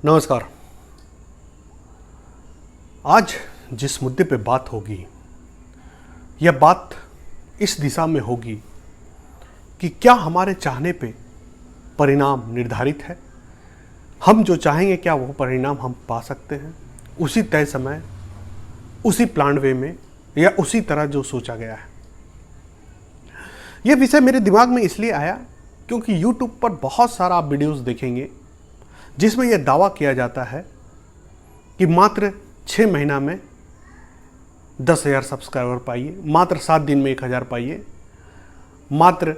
नमस्कार। आज जिस मुद्दे पे बात होगी, यह बात इस दिशा में होगी कि क्या हमारे चाहने पे परिणाम निर्धारित है। हम जो चाहेंगे क्या वो परिणाम हम पा सकते हैं उसी तय समय, उसी प्लान वे में, या उसी तरह जो सोचा गया है। यह विषय मेरे दिमाग में इसलिए आया क्योंकि YouTube पर बहुत सारा आप वीडियोस देखेंगे जिसमें यह दावा किया जाता है कि मात्र 6 महीना में 10,000 सब्सक्राइबर पाइए, मात्र 7 दिन में 1,000 पाइए, मात्र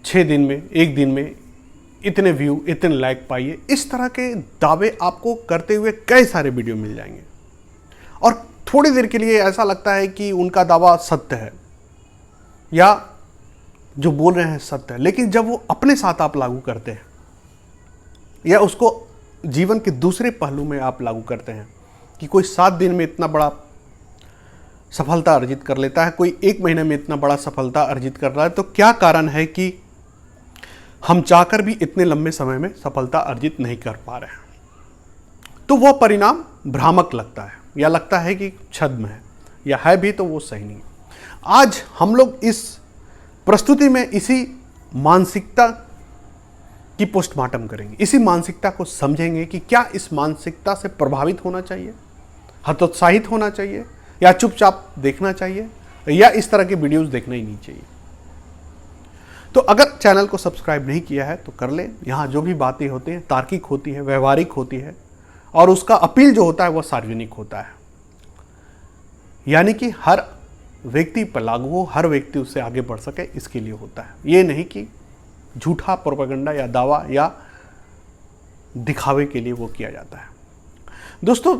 6 दिन में, 1 दिन में इतने व्यू, इतने लाइक पाइए। इस तरह के दावे आपको करते हुए कई सारे वीडियो मिल जाएंगे और थोड़ी देर के लिए ऐसा लगता है कि उनका दावा सत्य है या जो बोल रहे हैं सत्य है। लेकिन जब वो अपने साथ आप लागू करते हैं या उसको जीवन के दूसरे पहलू में आप लागू करते हैं कि कोई 7 दिन में इतना बड़ा सफलता अर्जित कर लेता है, कोई 1 महीने में इतना बड़ा सफलता अर्जित कर रहा है, तो क्या कारण है कि हम चाहकर भी इतने लंबे समय में सफलता अर्जित नहीं कर पा रहे हैं। तो वह परिणाम भ्रामक लगता है या लगता है कि छद्म है, या है भी तो वो सही नहीं। आज हम लोग इस प्रस्तुति में इसी मानसिकता की पोस्टमार्टम करेंगे, इसी मानसिकता को समझेंगे कि क्या इस मानसिकता से प्रभावित होना चाहिए, हतोत्साहित होना चाहिए, या चुपचाप देखना चाहिए, या इस तरह के वीडियोस देखना ही नहीं चाहिए। तो अगर चैनल को सब्सक्राइब नहीं किया है तो कर ले। यहाँ जो भी बातें होती हैं तार्किक होती है, व्यवहारिक होती है, और उसका अपील जो होता है वह सार्वजनिक होता है, यानी कि हर व्यक्ति पर लागू हो, हर व्यक्ति उससे आगे बढ़ सके, इसके लिए होता है। ये नहीं कि झूठा प्रोपेगेंडा या दावा या दिखावे के लिए वो किया जाता है। दोस्तों,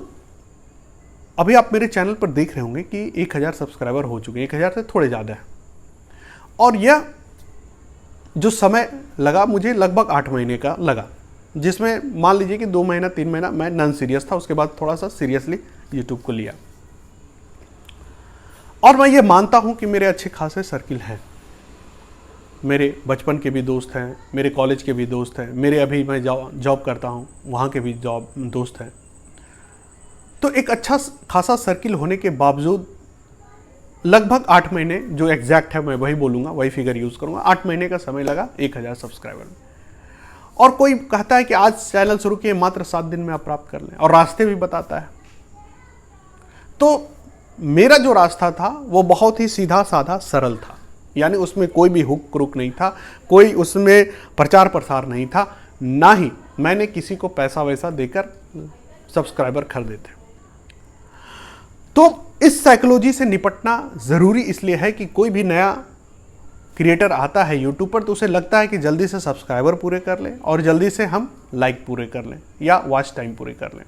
अभी आप मेरे चैनल पर देख रहे होंगे कि 1,000 सब्सक्राइबर हो चुके हैं, 1,000 से थोड़े ज़्यादा है। और यह जो समय लगा मुझे लगभग 8 महीने का लगा, जिसमें मान लीजिए कि 2 महीना 3 महीना मैं नॉन सीरियस था, उसके बाद थोड़ा सा सीरियसली यूट्यूब को लिया। और मैं ये मानता हूँ कि मेरे अच्छे खासे सर्किल हैं, मेरे बचपन के भी दोस्त हैं, मेरे कॉलेज के भी दोस्त हैं, मेरे अभी मैं जॉब करता हूँ वहाँ के भी दोस्त हैं। तो एक अच्छा खासा सर्किल होने के बावजूद लगभग 8 महीने, जो एग्जैक्ट है मैं वही बोलूँगा, वही फिगर यूज़ करूँगा, 8 महीने का समय लगा 1,000 सब्सक्राइबर में। और कोई कहता है कि आज चैनल शुरू किए, मात्र 7 दिन में आप प्राप्त कर लें, और रास्ते भी बताता है। तो मेरा जो रास्ता था वो बहुत ही सीधा साधा सरल था, यानी उसमें कोई भी हुक क्रुक नहीं था, कोई उसमें प्रचार प्रसार नहीं था, ना ही मैंने किसी को पैसा वैसा देकर सब्सक्राइबर खरीदे थे। तो इस साइकोलॉजी से निपटना ज़रूरी इसलिए है कि कोई भी नया क्रिएटर आता है यूट्यूब पर तो उसे लगता है कि जल्दी से सब्सक्राइबर पूरे कर लें और जल्दी से हम लाइक पूरे कर लें या वॉच टाइम पूरे कर लें।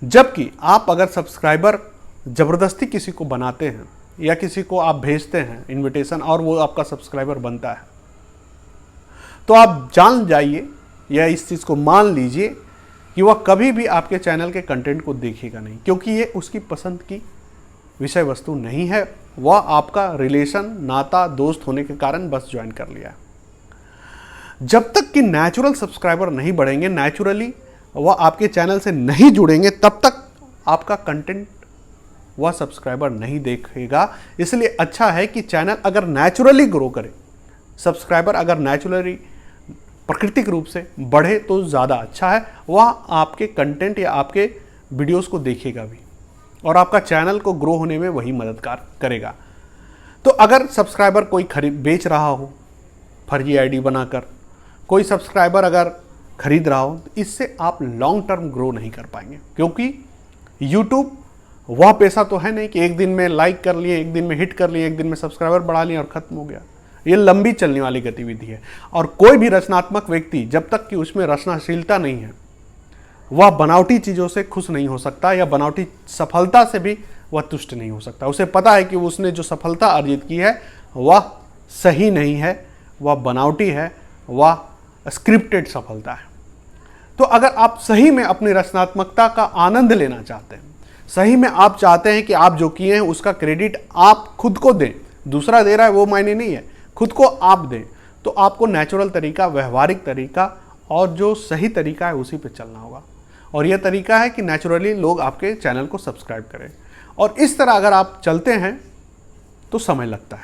जबकि आप अगर सब्सक्राइबर ज़बरदस्ती किसी को बनाते हैं या किसी को आप भेजते हैं इनविटेशन और वो आपका सब्सक्राइबर बनता है, तो आप जान जाइए या इस चीज़ को मान लीजिए कि वह कभी भी आपके चैनल के कंटेंट को देखेगा नहीं, क्योंकि ये उसकी पसंद की विषय वस्तु नहीं है। वह आपका रिलेशन, नाता, दोस्त होने के कारण बस ज्वाइन कर लिया। जब तक कि नेचुरल सब्सक्राइबर नहीं बढ़ेंगे, नेचुरली वह आपके चैनल से नहीं जुड़ेंगे, तब तक आपका कंटेंट वह सब्सक्राइबर नहीं देखेगा। इसलिए अच्छा है कि चैनल अगर नेचुरली ग्रो करे, सब्सक्राइबर अगर नेचुरली प्राकृतिक रूप से बढ़े तो ज़्यादा अच्छा है। वह आपके कंटेंट या आपके वीडियोस को देखेगा भी और आपका चैनल को ग्रो होने में वही मददगार करेगा। तो अगर सब्सक्राइबर कोई बेच रहा हो फर्जी आईडी बनाकर, कोई सब्सक्राइबर अगर खरीद रहा हो, तो इससे आप लॉन्ग टर्म ग्रो नहीं कर पाएंगे, क्योंकि यूट्यूब वह पैसा तो है नहीं कि एक दिन में लाइक कर लिए, एक दिन में हिट कर लिए, एक दिन में सब्सक्राइबर बढ़ा लिए और ख़त्म हो गया। ये लंबी चलने वाली गतिविधि है और कोई भी रचनात्मक व्यक्ति जब तक कि उसमें रचनाशीलता नहीं है, वह बनावटी चीज़ों से खुश नहीं हो सकता या बनावटी सफलता से भी वह तुष्ट नहीं हो सकता। उसे पता है कि उसने जो सफलता अर्जित की है वह सही नहीं है, वह बनावटी है, वह स्क्रिप्टेड सफलता है। तो अगर आप सही में अपनी रचनात्मकता का आनंद लेना चाहते हैं, सही में आप चाहते हैं कि आप जो किए हैं उसका क्रेडिट आप खुद को दें, दूसरा दे रहा है वो मायने नहीं है, खुद को आप दें, तो आपको नेचुरल तरीका, व्यवहारिक तरीका और जो सही तरीका है उसी पे चलना होगा। और यह तरीका है कि नेचुरली लोग आपके चैनल को सब्सक्राइब करें। और इस तरह अगर आप चलते हैं तो समय लगता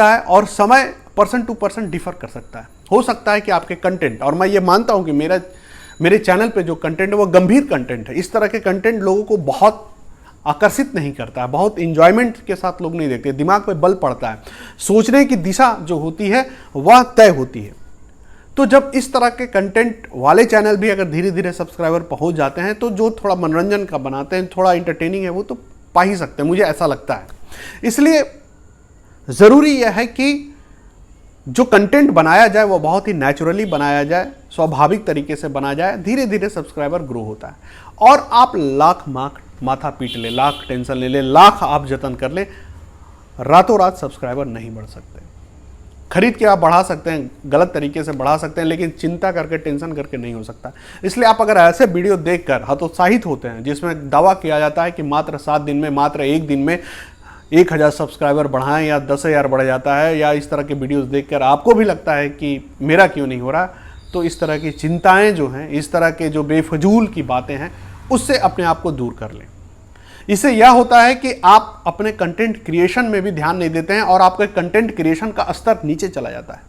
है और समय पर्सन टू पर्सन डिफर कर सकता है। हो सकता है कि आपके कंटेंट, और मैं ये मानता हूं कि मेरे चैनल पे जो कंटेंट है वो गंभीर कंटेंट है। इस तरह के कंटेंट लोगों को बहुत आकर्षित नहीं करता है, बहुत इंजॉयमेंट के साथ लोग नहीं देखते, दिमाग पे बल पड़ता है, सोचने की दिशा जो होती है वह तय होती है। तो जब इस तरह के कंटेंट वाले चैनल भी अगर धीरे धीरे सब्सक्राइबर पहुंच जाते हैं तो जो थोड़ा मनोरंजन का बनाते हैं, थोड़ा इंटरटेनिंग है, वो तो पा ही सकते हैं, मुझे ऐसा लगता है। इसलिए ज़रूरी यह है कि जो कंटेंट बनाया जाए वो बहुत ही नेचुरली बनाया जाए, स्वाभाविक तरीके से बनाया जाए, धीरे धीरे सब्सक्राइबर ग्रो होता है। और आप लाख माथा पीट ले, लाख टेंशन ले ले, लाख आप जतन कर ले, रातों रात सब्सक्राइबर नहीं बढ़ सकते। खरीद के आप बढ़ा सकते हैं, गलत तरीके से बढ़ा सकते हैं, लेकिन चिंता करके, टेंशन करके नहीं हो सकता। इसलिए आप अगर ऐसे वीडियो देखकर हतोत्साहित होते हैं जिसमें दावा किया जाता है कि मात्र 7 दिन में, मात्र 1 दिन में 1000 सब्सक्राइबर बढ़ाएं या 10,000 बढ़ जाता है, या इस तरह के वीडियोस देखकर आपको भी लगता है कि मेरा क्यों नहीं हो रहा, तो इस तरह की चिंताएं जो हैं, इस तरह के जो बेफजूल की बातें हैं, उससे अपने आप को दूर कर लें। इससे यह होता है कि आप अपने कंटेंट क्रिएशन में भी ध्यान नहीं देते हैं और आपके कंटेंट क्रिएशन का स्तर नीचे चला जाता है।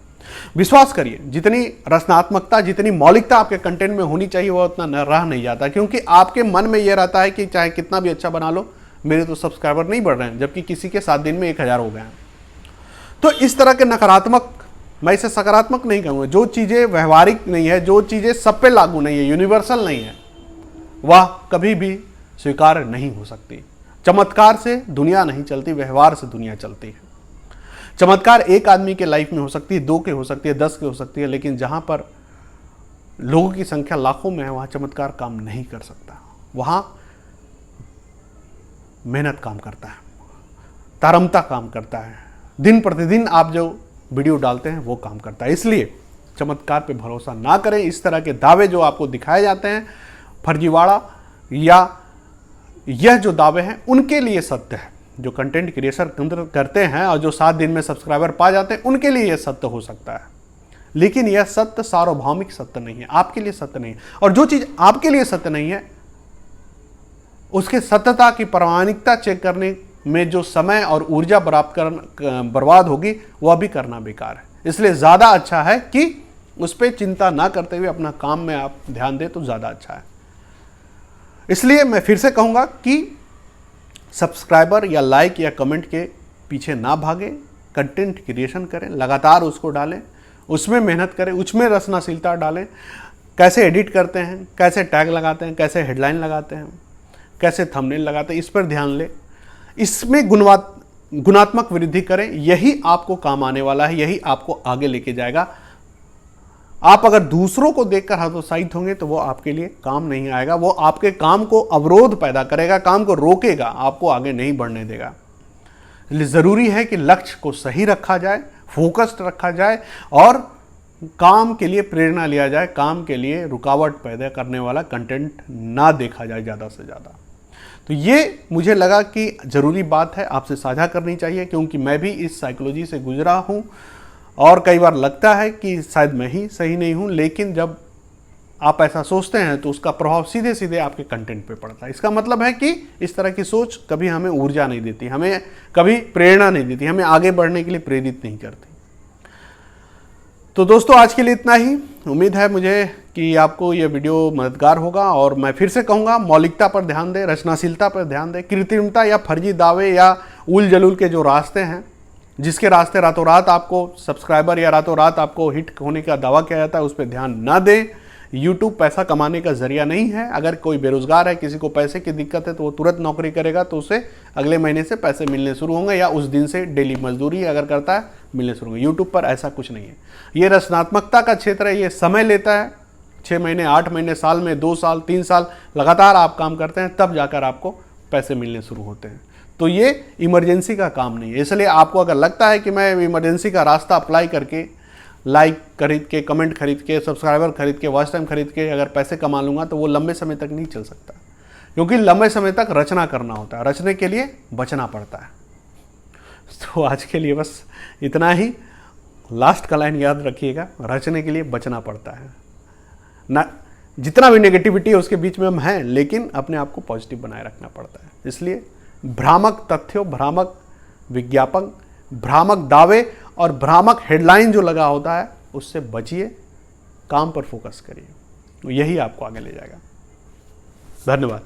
विश्वास करिए, जितनी रचनात्मकता, जितनी मौलिकता आपके कंटेंट में होनी चाहिए वह उतना रह नहीं जाता, क्योंकि आपके मन में यह रहता है कि चाहे कितना भी अच्छा बना लो, मेरे तो सब्सक्राइबर नहीं बढ़ रहे हैं, जबकि किसी के 7 दिन में 1000 हो गए हैं। तो इस तरह के नकारात्मक, मैं इसे सकारात्मक नहीं कहूँगा, जो चीज़ें व्यवहारिक नहीं है, जो चीज़ें सब पे लागू नहीं है, यूनिवर्सल नहीं है, वह कभी भी स्वीकार नहीं हो सकती। चमत्कार से दुनिया नहीं चलती, व्यवहार से दुनिया चलती है। चमत्कार एक आदमी के लाइफ में हो सकती है, 2 के हो सकती है, 10 के हो सकती है, लेकिन जहां पर लोगों की संख्या लाखों में है वहां चमत्कार काम नहीं कर सकता। वहां मेहनत काम करता है, तारमता काम करता है, दिन प्रतिदिन आप जो वीडियो डालते हैं वो काम करता है। इसलिए चमत्कार पे भरोसा ना करें। इस तरह के दावे जो आपको दिखाए जाते हैं, फर्जीवाड़ा या यह जो दावे हैं उनके लिए सत्य है। जो कंटेंट क्रिएटर करते हैं और जो 7 दिन में सब्सक्राइबर पा जाते हैं उनके लिए यह सत्य हो सकता है, लेकिन यह सत्य सार्वभौमिक सत्य नहीं है, आपके लिए सत्य नहीं है। और जो चीज़ आपके लिए सत्य नहीं है उसके सत्यता की प्रामाणिकता चेक करने में जो समय और ऊर्जा बर्बाद होगी वह भी करना बेकार है। इसलिए ज़्यादा अच्छा है कि उस पर चिंता ना करते हुए अपना काम में आप ध्यान दें तो ज़्यादा अच्छा है। इसलिए मैं फिर से कहूँगा कि सब्सक्राइबर या लाइक या कमेंट के पीछे ना भागें, कंटेंट क्रिएशन करें, लगातार उसको डालें, उसमें मेहनत करें, उसमें रचनाशीलता डालें। कैसे एडिट करते हैं, कैसे टैग लगाते हैं, कैसे हेडलाइन लगाते हैं, कैसे थंबनेल लगाते हैं, इस पर ध्यान लें। इसमें गुणात्मक वृद्धि करें, यही आपको काम आने वाला है, यही आपको आगे लेके जाएगा। आप अगर दूसरों को देखकर हतोत्साहित होंगे तो वो आपके लिए काम नहीं आएगा, वो आपके काम को अवरोध पैदा करेगा, काम को रोकेगा, आपको आगे नहीं बढ़ने देगा। इसलिए ज़रूरी है कि लक्ष्य को सही रखा जाए, फोकस्ड रखा जाए और काम के लिए प्रेरणा लिया जाए, काम के लिए रुकावट पैदा करने वाला कंटेंट ना देखा जाए ज़्यादा से ज़्यादा। तो ये मुझे लगा कि ज़रूरी बात है, आपसे साझा करनी चाहिए, क्योंकि मैं भी इस साइकोलॉजी से गुजरा हूँ और कई बार लगता है कि शायद मैं ही सही नहीं हूँ, लेकिन जब आप ऐसा सोचते हैं तो उसका प्रभाव सीधे सीधे आपके कंटेंट पे पड़ता है। इसका मतलब है कि इस तरह की सोच कभी हमें ऊर्जा नहीं देती, हमें कभी प्रेरणा नहीं देती, हमें आगे बढ़ने के लिए प्रेरित नहीं करती। तो दोस्तों आज के लिए इतना ही। उम्मीद है मुझे कि आपको यह वीडियो मददगार होगा, और मैं फिर से कहूँगा मौलिकता पर ध्यान दें, रचनाशीलता पर ध्यान दें। कृत्रिमता या फर्जी दावे या उल जलूल के जो रास्ते हैं, जिसके रास्ते रातों रात आपको सब्सक्राइबर या रातों रात आपको हिट होने का दावा किया जाता है, उस पर ध्यान ना दें। यूट्यूब पैसा कमाने का जरिया नहीं है। अगर कोई बेरोजगार है, किसी को पैसे की दिक्कत है, तो वो तुरंत नौकरी करेगा तो उसे अगले महीने से पैसे मिलने शुरू होंगे, या उस दिन से डेली मजदूरी अगर करता है मिलने शुरू होंगे। यूट्यूब पर ऐसा कुछ नहीं है। ये रचनात्मकता का क्षेत्र है, ये समय लेता है। 6 महीने, 8 महीने, साल में 2 साल, 3 साल लगातार आप काम करते हैं, तब जाकर आपको पैसे मिलने शुरू होते हैं। तो ये इमरजेंसी का काम नहीं है। इसलिए आपको अगर लगता है कि मैं इमरजेंसी का रास्ता अप्लाई करके, लाइक खरीद के, कमेंट खरीद के, सब्सक्राइबर खरीद के, वॉच टाइम खरीद के अगर पैसे कमा लूँगा, तो वो लंबे समय तक नहीं चल सकता, क्योंकि लंबे समय तक रचना करना होता है, रचने के लिए बचना पड़ता है। तो आज के लिए बस इतना ही, लास्ट का लाइन याद रखिएगा, रचने के लिए बचना पड़ता है ना। जितना भी नेगेटिविटी है उसके बीच में हम हैं, लेकिन अपने आप को पॉजिटिव बनाए रखना पड़ता है। इसलिए भ्रामक तथ्यों, भ्रामक विज्ञापन, भ्रामक दावे और भ्रामक हेडलाइन जो लगा होता है उससे बचिए, काम पर फोकस करिए, यही आपको आगे ले जाएगा। धन्यवाद।